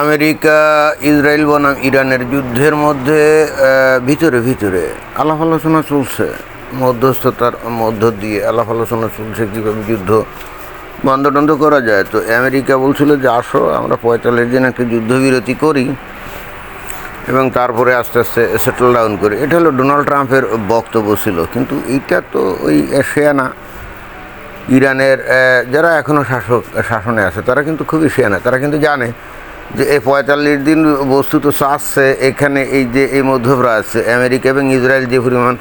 America Israel বনাম ইরানের যুদ্ধের মধ্যে ভিতরে ভিতরে আলাপ আলোচনা চলছে, মধ্যস্থতার মধ্য দিয়ে আলাপ আলোচনা চলছে কীভাবে যুদ্ধ বন্ধ করা যায়। তো আমেরিকা বলছিল যে আসো আমরা 45 দিন একটা যুদ্ধবিরতি করি এবং তারপরে আস্তে আস্তে সেটেল ডাউন করি। এটা হলো ডোনাল্ড ট্রাম্পের বক্তব্য ছিল, কিন্তু এইটা তো ওই শেয়ানা ইরানের যারা এখনও শাসনে আছে তারা কিন্তু খুবই শেয়ানা। তারা কিন্তু জানে যে এই 45 দিন বস্তুত চাচ্ছে এখানে এই মধ্যপ্রাচ্যে আমেরিকা এবং ইসরায়েল যে পরিমাণ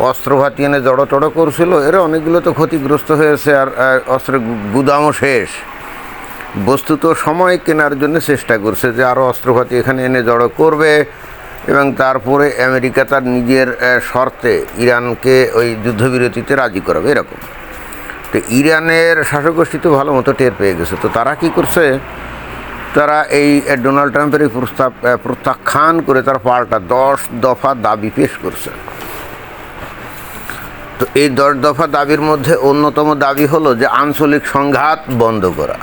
অস্ত্রঘাতী এনে জড়ো করছিল, এরা অনেকগুলো তো ক্ষতিগ্রস্ত হয়েছে, আর অস্ত্রের গুদামও শেষ। বস্তুত সময় কেনার জন্য চেষ্টা করছে যে আরও অস্ত্রঘাতী এখানে এনে জড়ো করবে এবং তারপরে আমেরিকা তার নিজের শর্তে ইরানকে ওই যুদ্ধবিরতিতে রাজি করাবে এরকম। তো ইরানের শাসকগোষ্ঠী তো ভালো মতো টের পেয়ে গেছে। তো তারা কি করছে, তারা এই ডোনাল্ড ট্রাম্পের এই প্রস্তাব প্রত্যাখ্যান করে তারা পাল্টা 10 দফা দাবি পেশ করছে। তো এই 10 দফা দাবির মধ্যে অন্যতম দাবি হলো যে আঞ্চলিক সংঘাত বন্ধ করা।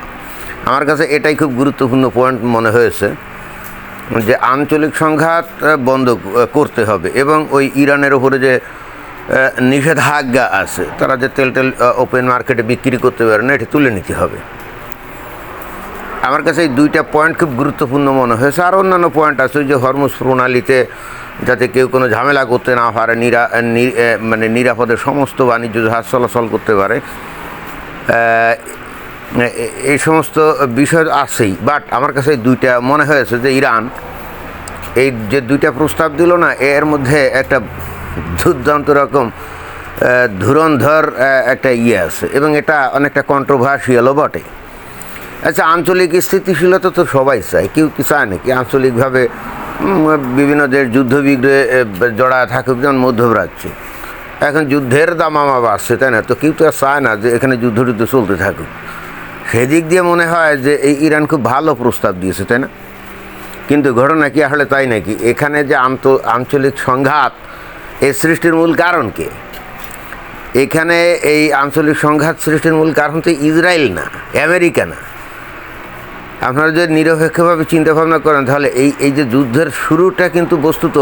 আমার কাছে এটাই খুব গুরুত্বপূর্ণ পয়েন্ট মনে হয়েছে যে আঞ্চলিক সংঘাত বন্ধ করতে হবে এবং ওই ইরানের ওপরে যে নিষেধাজ্ঞা আছে, তারা যে তেল ওপেন মার্কেটে বিক্রি করতে পারে না, এটা তুলে নিতে হবে। আমার কাছে এই 2টা পয়েন্ট খুব গুরুত্বপূর্ণ মনে হয়েছে। আর অন্যান্য পয়েন্ট আছে যে হরমুজ প্রণালীতে যাতে কেউ কোনো ঝামেলা করতে না পারে, মানে নিরাপদে সমস্ত বাণিজ্য জাহাজ চলাচল করতে পারে, এই সমস্ত বিষয় আছেই। বাট আমার কাছে এই 2টা মনে হয়েছে যে ইরান এই যে 2টা প্রস্তাব দিল না, এর মধ্যে একটা দুর্দান্ত রকম ধুরন্ধর একটা আছে এবং এটা অনেকটা কন্ট্রোভার্সিয়ালও বটে। আচ্ছা, আঞ্চলিক স্থিতিশীলতা তো সবাই চায়, কেউ কি চায় নাকি আঞ্চলিকভাবে বিভিন্ন দেশ যুদ্ধবিগ্রহে জড়া থাকুক, যেমন মধ্যপ্রাচ্যে এখন যুদ্ধের দামামা বাড়ছে, তাই না? তো কেউ তো আর চায় না যে এখানে যুদ্ধ চলতে থাকুক। সেদিক দিয়ে মনে হয় যে এই ইরান খুব ভালো প্রস্তাব দিয়েছে, তাই না? কিন্তু ঘটনা কি আসলে তাই নাকি? এখানে যে আঞ্চলিক সংঘাত এই সৃষ্টির মূল কারণ কে? এখানে এই আঞ্চলিক সংঘাত সৃষ্টির মূল কারণ তো ইসরায়েল না, আমেরিকা না। আপনারা যদি নিরপেক্ষভাবে চিন্তাভাবনা করেন তাহলে এই যে যুদ্ধের শুরুটা কিন্তু বস্তুত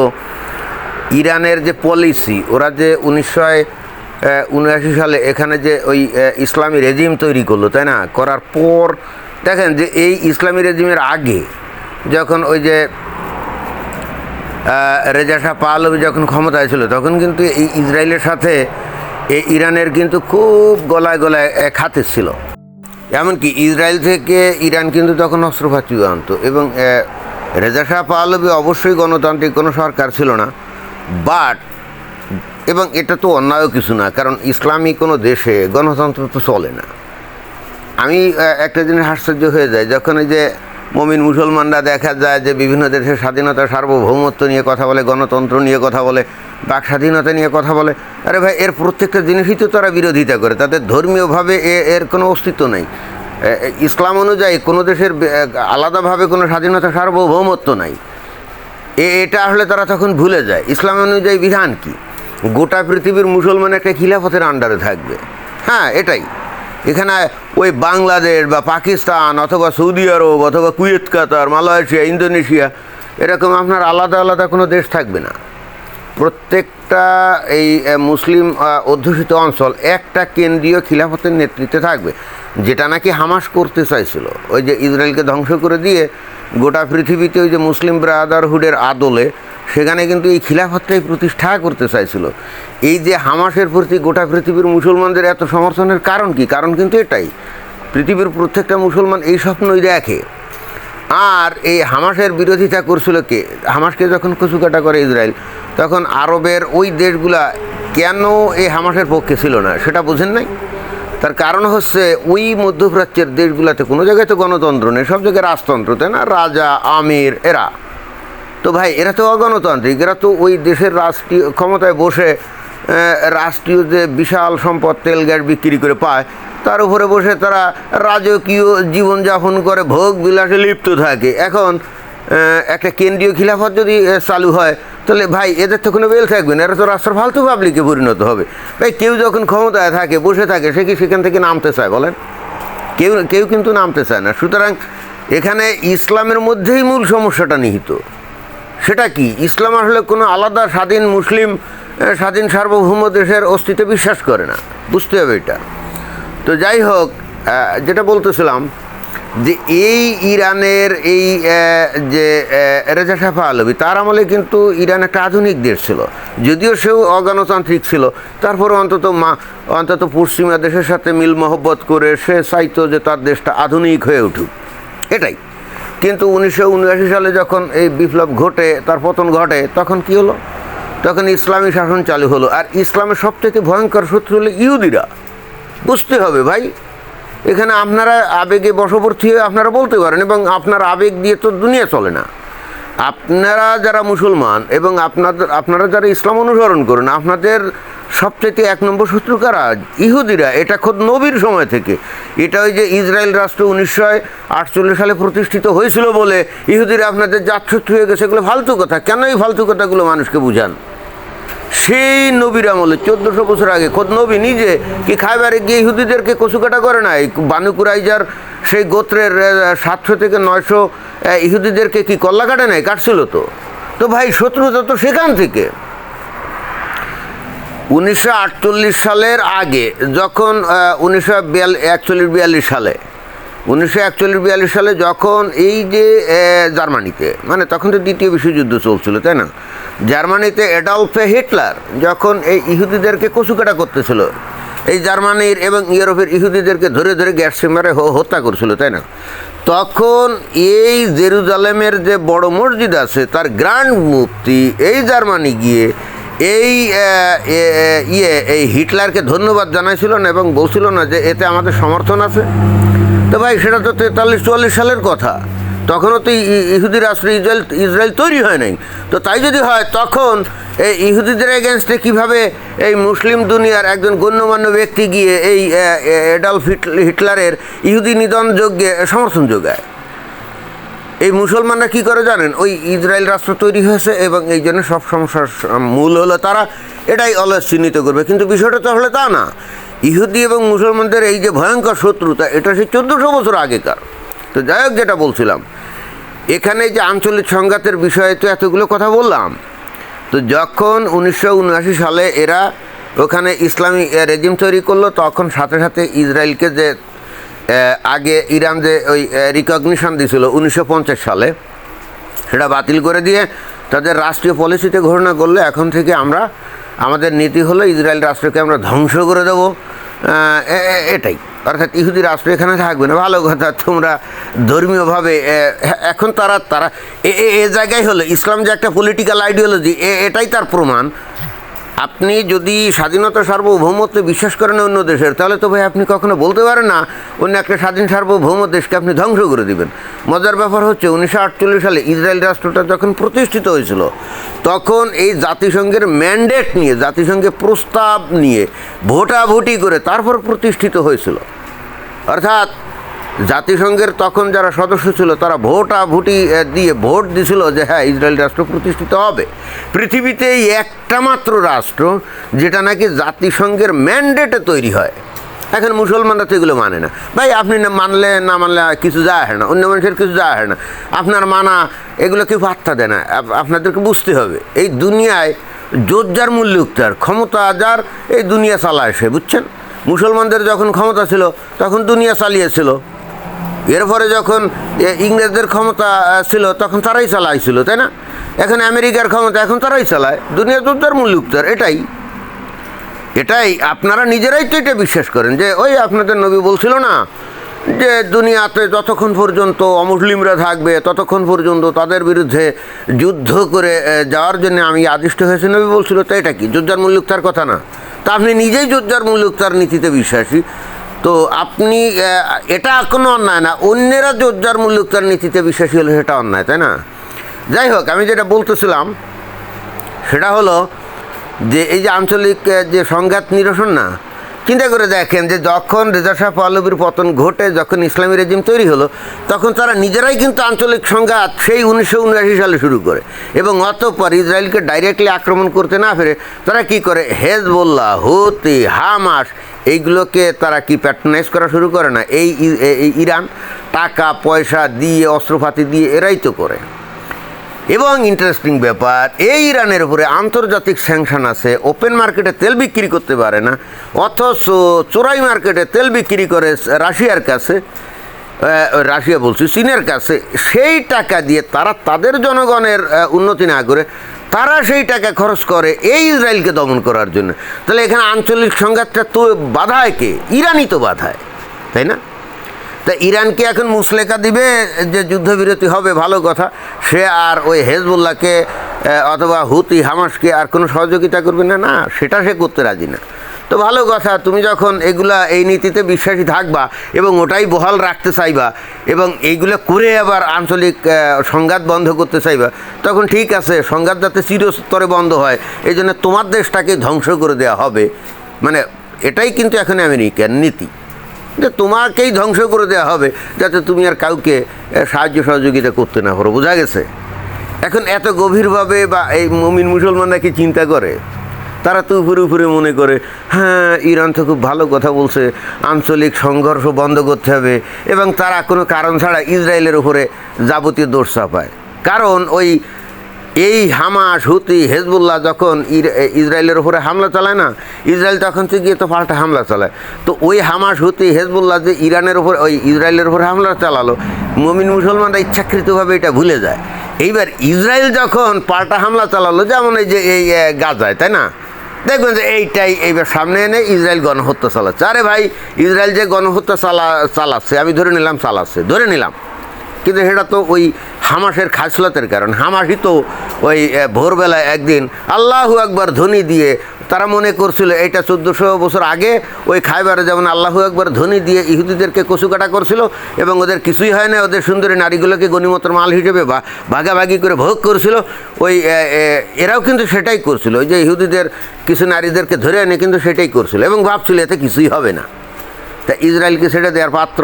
ইরানের যে পলিসি, ওরা যে 1979 সালে এখানে যে ওই ইসলামী রেজিম তৈরি করলো, তাই না? করার পর দেখেন যে এই ইসলামী রেজিমের আগে যখন ওই যে রেজা শাহ পাহলভি যখন ক্ষমতায় ছিল, তখন কিন্তু এই ইসরায়েলের সাথে এই ইরানের কিন্তু খুব গলায় খাতির ছিল। এমনকি ইসরায়েল থেকে ইরান কিন্তু তখন অস্ত্রপাতিও আনত এবং রেজা শাহ পাহলভি অবশ্যই গণতান্ত্রিক কোনো সরকার ছিল না, বাট এবং এটা তো অন্যায়ও কিছু না, কারণ ইসলামী কোনো দেশে গণতন্ত্র তো চলে না। আমি একটা জিনিস আশ্চর্য হয়ে যায় যখন এই যে মমিন মুসলমানরা দেখা যায় যে বিভিন্ন দেশের স্বাধীনতা সার্বভৌমত্ব নিয়ে কথা বলে, গণতন্ত্র নিয়ে কথা বলে, বাক স্বাধীনতা নিয়ে কথা বলে। আরে ভাই, এর প্রত্যেকটা জিনিসই তো তারা বিরোধিতা করে, তাদের ধর্মীয়ভাবে এর কোনো অস্তিত্ব নেই। ইসলাম অনুযায়ী কোনো দেশের আলাদাভাবে কোনো স্বাধীনতা সার্বভৌমত্ব নাই। এটা আসলে তারা তখন ভুলে যায়। ইসলাম অনুযায়ী বিধান কি? গোটা পৃথিবীর মুসলমান একটা খিলাফতের আন্ডারে থাকবে। হ্যাঁ, এটাই। এখানে ওই বাংলাদেশ বা পাকিস্তান অথবা সৌদি আরব অথবা কুয়েত, কাতার, মালয়েশিয়া, ইন্দোনেশিয়া এরকম আপনার আলাদা কোনো দেশ থাকবে না। প্রত্যেকটা এই মুসলিম অধ্যুষিত অঞ্চল একটা কেন্দ্রীয় খিলাফতের নেতৃত্বে থাকবে, যেটা নাকি হামাস করতে চাইছিল। ওই যে ইসরায়েলকে ধ্বংস করে দিয়ে গোটা পৃথিবীতে ওই যে মুসলিম ব্রাদারহুডের আদলে সেখানে কিন্তু এই খিলাফতটাই প্রতিষ্ঠা করতে চাইছিল। এই যে হামাসের প্রতি গোটা পৃথিবীর মুসলমানদের এত সমর্থনের কারণ কি? কারণ কিন্তু এটাই, পৃথিবীর প্রত্যেকটা মুসলমান এই স্বপ্নই দেখে। আর এই হামাসের বিরোধিতা করছিল কে? হামাসকে যখন কচুকাটা করে ইসরায়েল, তখন আরবের ওই দেশগুলা কেন এই হামাসের পক্ষে ছিল না সেটা বোঝেন নাই? তার কারণ হচ্ছে ওই মধ্যপ্রাচ্যের দেশগুলোতে কোনো জায়গায় তো গণতন্ত্র নেই, সব জায়গায় রাজতন্ত্র, তাই না? রাজা, আমির, এরা তো ভাই এরা তো অগণতান্ত্রিক। এরা তো ওই দেশের রাষ্ট্রীয় ক্ষমতায় বসে রাষ্ট্রীয় যে বিশাল সম্পদ তেল গ্যাস বিক্রি করে পায়, তার উপরে বসে তারা রাজকীয় জীবনযাপন করে, ভোগ বিলাসে লিপ্ত থাকে। এখন একটা কেন্দ্রীয় খিলাফত যদি চালু হয়, তাহলে ভাই এদের তো কোনো বেল থাকবে না, এরা তো রাষ্ট্র ফালতু পাবলিকে পরিণত হবে। ভাই কেউ যখন ক্ষমতায় থাকে, বসে থাকে, সে কি সেখান থেকে নামতে চায়? বলেন, কেউ কিন্তু নামতে চায় না। সুতরাং এখানে ইসলামের মধ্যেই মূল সমস্যাটা নিহিত। সেটা কি? ইসলাম আসলে কোনো আলাদা স্বাধীন মুসলিম স্বাধীন সার্বভৌম দেশের অস্তিত্বে বিশ্বাস করে না, বুঝতে হবে এটা। তো যাই হোক, যেটা বলতেছিলাম যে এই ইরানের এই যে রেজা শাহ পাহলভি, তার আমলে কিন্তু ইরান একটা আধুনিক দেশ ছিল, যদিও সেও অগণতান্ত্রিক ছিল। তারপরে অন্তত পশ্চিমা দেশের সাথে মিল মহব্বত করে সে চাইতো যে তার দেশটা আধুনিক হয়ে উঠুক, এটাই। কিন্তু 1979 সালে যখন এই বিপ্লব ঘটে, তার পতন ঘটে, তখন কি হলো? তখন ইসলামী শাসন চালু হলো। আর ইসলামের সবথেকে ভয়ঙ্কর শত্রু হলো ইহুদিরা। বুঝতে হবে ভাই, এখানে আপনারা আবেগে বশবর্তী হয়ে আপনারা বলতে পারেন, এবং আপনার আবেগ দিয়ে তো দুনিয়া চলে না। আপনারা যারা মুসলমান এবং আপনারা যারা ইসলাম অনুসরণ করেন, আপনাদের সবচেয়ে 1 নম্বর শত্রু কারা? ইহুদিরা। এটা খোদ নবীর সময় থেকে। এটা ওই যে ইসরায়েল রাষ্ট্র 1948 সালে প্রতিষ্ঠিত হয়েছিল বলে ইহুদিরা আপনাদের জাতশত্রু হয়ে গেছে, এগুলো ফালতু কথা। কেন এই ফালতু কথাগুলো মানুষকে বুঝান? সেই নবীর আমলে 1400 বছর আগে খোদ নবী নিজে কি খায়বারে গিয়ে ইহুদিদেরকে কচুকাটা করে না? বানু কুরাইজার সেই গোত্রের 700 থেকে 900 ইহুদিদেরকে কি কল্লা কাটে নাই? কাটছিল তো। তো ভাই, শত্রুতা তো সেখান থেকে। 1948 সালের আগে, যখন 1941-42 সালে যখন এই যে জার্মানিতে, মানে তখন তো দ্বিতীয় বিশ্বযুদ্ধ চলছিল, তাই না? জার্মানিতে অ্যাডলফ হিটলার যখন এই ইহুদিদেরকে কচুকাটা করতেছিল, এই জার্মানির এবং ইউরোপের ইহুদিদেরকে ধরে ধরে গ্যাস চেম্বারে হত্যা করছিল, তাই না? তখন এই জেরুজালেমের যে বড় মসজিদ আছে, তার গ্র্যান্ড মুফতি এই জার্মানি গিয়ে এই হিটলারকে ধন্যবাদ জানাইছিল না, এবং বলছিল না যে এতে আমাদের সমর্থন আছে? তো ভাই, সেটা তো 43-44 সালের কথা। তখনও তো ইহুদি রাষ্ট্র ইসরায়েল তৈরি হয় নাই। তো তাই যদি হয়, তখন এই ইহুদিদের এগেনস্টে কীভাবে এই মুসলিম দুনিয়ার একজন গণ্যমান্য ব্যক্তি গিয়ে এই অ্যাডলফ হিটলারের ইহুদি নিধন যজ্ঞে সমর্থন যোগায়? এই মুসলমানরা কী করে জানেন? ওই ইসরায়েল রাষ্ট্র তৈরি হয়েছে, এবং এই জন্য সব সমস্যার মূল হলো তারা, এটাই অলস চিহ্নিত করবে। কিন্তু বিষয়টা তো হলে তা না। ইহুদি এবং মুসলমানদের এই যে ভয়ঙ্কর শত্রুতা, এটা সেই 1400 বছর আগেকার। তো যাই হোক, যেটা বলছিলাম, এখানে যে আঞ্চলিক সংঘাতের বিষয়ে তো এতগুলো কথা বললাম। তো যখন 1979 সালে এরা ওখানে ইসলামী রেজিম তৈরি করলো, তখন সাথে সাথে ইসরায়েলকে যে আগে ইরান যে ওই রিকগনিশন দিয়েছিল 1950 সালে, সেটা বাতিল করে দিয়ে তাদের রাষ্ট্রীয় পলিসিতে ঘোষণা করলে এখন থেকে আমাদের নীতি হলো ইসরায়েল রাষ্ট্রকে আমরা ধ্বংস করে দেবো, এটাই। অর্থাৎ ইহুদি রাষ্ট্র এখানে থাকবে না। ভালো কথা, তোমরা ধর্মীয়ভাবে এখন তারা এ জায়গায় হলো ইসলাম যে একটা পলিটিক্যাল আইডিওলজি, এটাই তার প্রমাণ। আপনি যদি স্বাধীনতা সার্বভৌমত্বে বিশ্বাস করেন অন্য দেশের, তাহলে তো ভাই আপনি কখনো বলতে পারেন না অন্য একটা স্বাধীন সার্বভৌম দেশকে আপনি ধ্বংস করে দেবেন। মজার ব্যাপার হচ্ছে 1948 সালে ইসরায়েল রাষ্ট্রটা যখন প্রতিষ্ঠিত হয়েছিল, তখন এই জাতিসংঘের ম্যান্ডেট নিয়ে, জাতিসংঘের প্রস্তাব নিয়ে ভোটাভুটি করে তারপর প্রতিষ্ঠিত হয়েছিল। অর্থাৎ জাতিসংঘের তখন যারা সদস্য ছিল, তারা ভোটাভুটি দিয়ে ভোট দিছিল যে হ্যাঁ, ইসরায়েল রাষ্ট্র প্রতিষ্ঠিত হবে। পৃথিবীতে এই একটা মাত্র রাষ্ট্র যেটা নাকি জাতিসংঘের ম্যান্ডেটে তৈরি হয়। এখন মুসলমানরা তো এগুলো মানে না। ভাই, আপনি না মানলে কিছু যায় আসে না, অন্য মানুষের কিছু যায় আসে না, আপনার মানা এগুলো কেউ পাত্তা দেয় না। আপনাদেরকে বুঝতে হবে, এই দুনিয়ায় যোদ্ধার মূল্যুক্তার ক্ষমতা যার, এই দুনিয়া চালায় সে, বুঝছেন? মুসলমানদের যখন ক্ষমতা ছিল তখন দুনিয়া চালিয়েছিল। এরপরে যখন ইংরেজদের ক্ষমতা ছিল তখন তারাই চালাইছিল, তাই না? এখন আমেরিকার ক্ষমতা, এখন তারাই চালায়। দুনিয়া যোদ্ধার মূল্যুক্তার, এটাই আপনারা নিজেরাই তো এটা বিশ্বাস করেন যে ওই আপনাদের নবী বলছিল না যে দুনিয়াতে যতক্ষণ পর্যন্ত অমুসলিমরা থাকবে ততক্ষণ পর্যন্ত তাদের বিরুদ্ধে যুদ্ধ করে যাওয়ার জন্য আমি আদিষ্ট হয়েছি, নবী বলছিল। তো এটা কি যোদ্ধার মূল্যুক্তার কথা না? তা আপনি নিজেই যোদ্ধার মূল্যুক্তার নীতিতে বিশ্বাসী, তো আপনি এটা কোনো অন্যায় না। অন্যেরা যোদ্ধার মূল্যুক্তার নীতিতে বিশ্বাসী হলে সেটা অন্যায়, তাই না? যাই হোক, আমি যেটা বলতেছিলাম সেটা হলো যে এই যে আঞ্চলিক যে সংঘাত নিরসন না, চিন্তা করে দেখেন যে যখন রেজা শাহ পাহলভীর পতন ঘটে, যখন ইসলামী রেজিম তৈরি হলো, তখন তারা নিজেরাই কিন্তু আঞ্চলিক সংঘাত সেই 1979 সালে শুরু করে, এবং অতঃপর ইসরায়েলকে ডাইরেক্টলি আক্রমণ করতে না পেরে তারা কি করে, হেজবুল্লাহ, হুতি, হামাস এইগুলোকে তারা কি প্যাট্রোনাইজ করা শুরু করে না, এই ইরান। টাকা পয়সা দিয়ে অস্ত্রপাতি দিয়ে এরাই তো করে। এবং ইন্টারেস্টিং ব্যাপার, এই ইরানের উপরে আন্তর্জাতিক স্যাংশন আছে, ওপেন মার্কেটে তেল বিক্রি করতে পারে না, অথচ চোরাই মার্কেটে তেল বিক্রি করে রাশিয়ার কাছে, রাশিয়া বলছি চীনের কাছে। সেই টাকা দিয়ে তারা তাদের জনগণের উন্নতি না করে তারা সেই টাকা খরচ করে এই ইসরায়েলকে দমন করার জন্য। তাহলে এখানে আঞ্চলিক সংঘাতটা তো বাধায় কে? ইরানই তো বাধায়, তাই না? তা ইরানকে এখন মুসলেকা দিবে যে যুদ্ধবিরতি হবে, ভালো কথা, সে আর ওই হেজবুল্লাহকে অথবা হুতি হামাসকে আর কোনো সহযোগিতা করবে না, না, সেটা সে করতে রাজি না। তো ভালো কথা, তুমি যখন এগুলা এই নীতিতে বিশ্বাসী থাকবা এবং ওটাই বহাল রাখতে চাইবা এবং এইগুলো করে আবার আঞ্চলিক সংঘাত বন্ধ করতে চাইবা, তখন ঠিক আছে, সংঘাত যাতে চিরস্তরে বন্ধ হয় এই জন্য তোমার দেশটাকে ধ্বংস করে দেওয়া হবে। মানে এটাই কিন্তু এখন আমেরিকার নীতি, যে তোমাকেই ধ্বংস করে দেওয়া হবে যাতে তুমি আর কাউকে সাহায্য সহযোগিতা করতে না পারো। বোঝা গেছে? এখন এত গভীরভাবে বা এই মুমিন মুসলমানরা কি চিন্তা করে? তারা তো উপরে উপরে মনে করে হ্যাঁ ইরান তো খুব ভালো কথা বলছে, আঞ্চলিক সংঘর্ষ বন্ধ করতে হবে, এবং তারা কোনো কারণ ছাড়া ইসরায়েলের উপরে যাবতীয় দোষ চাপায়। কারণ ওই এই হামাস হুতি হেজবুল্লাহ যখন ইসরায়েলের উপরে হামলা চালায় না, ইসরায়েল তখন তো গিয়ে তো পাল্টা হামলা চালায়। তো ওই হামাস হুতি হেজবুল্লাহ যে ইরানের উপর ওই ইসরায়েলের উপরে হামলা চালালো, মুমিন মুসলমানরা ইচ্ছাকৃতভাবে এটা ভুলে যায়। এইবার ইসরায়েল যখন পাল্টা হামলা চালালো, যেমন এই যে এই গাজায়, তাই না, দেখবেন যে এইটাই এইবার সামনে এনে ইসরায়েল গণহত্যা চালাচ্ছে। আরে ভাই, ইসরায়েল যে গণহত্যা চালাচ্ছে, আমি ধরে নিলাম চালাচ্ছে, ধরে নিলাম, কিন্তু সেটা তো ওই হামাসের খাসলতের কারণ। হামাসই তো ওই ভোরবেলায় একদিন আল্লাহু আকবার ধ্বনি দিয়ে, তারা মনে করছিল এটা 1400 বছর আগে ওই খাইবারে যেমন আল্লাহু আকবার ধ্বনি দিয়ে ইহুদিদেরকে কচুকাটা করছিল এবং ওদের কিছুই হয় না, ওদের সুন্দরী নারীগুলোকে গনিমতের মাল হিসেবে বা ভাগাভাগি করে ভোগ করছিল। ওই এরাও কিন্তু সেটাই করছিল, ওই যে ইহুদিদের কিছু নারীদেরকে ধরে এনে কিন্তু সেটাই করছিল এবং ভাবছিল এতে কিছুই হবে না। তা ইসরায়েলকে সেটা দেওয়ার পাত্র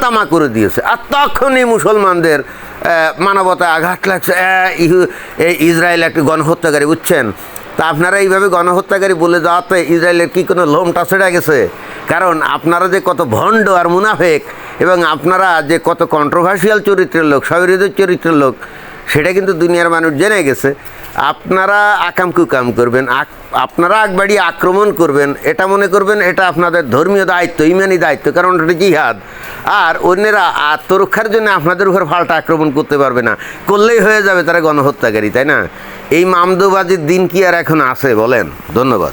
তামা করে দিয়েছে। আর তখনই মুসলমানদের মানবতায় আঘাত লাগছে, এই ইসরায়েল একটি গণহত্যাকারী, বুঝছেন? তা আপনারা এইভাবে গণহত্যাকারী বলে যাওয়াতে ইসরায়েলের কি কোনো লোমটা ছেড়ে গেছে? কারণ আপনারা যে কত ভণ্ড আর মুনাফেক এবং আপনারা যে কত কন্ট্রোভার্সিয়াল চরিত্রের লোক, সহৃদয় চরিত্রের লোক, সেটা কিন্তু দুনিয়ার মানুষ জেনে গেছে। আপনারা আকাম কুকাম করবেন, আপনারা আগবাড়ি আক্রমণ করবেন, এটা মনে করবেন এটা আপনাদের ধর্মীয় দায়িত্ব, ইমানি দায়িত্ব, কারণ এটা জিহাদ। আর অন্যেরা আত্মরক্ষার জন্য আপনাদের উপর পাল্টা আক্রমণ করতে পারবে না, করলেই হয়ে যাবে তারা গণহত্যাকারী, তাই না? এই মামদোবাজির দিন কি আর এখন আছে বলেন? ধন্যবাদ।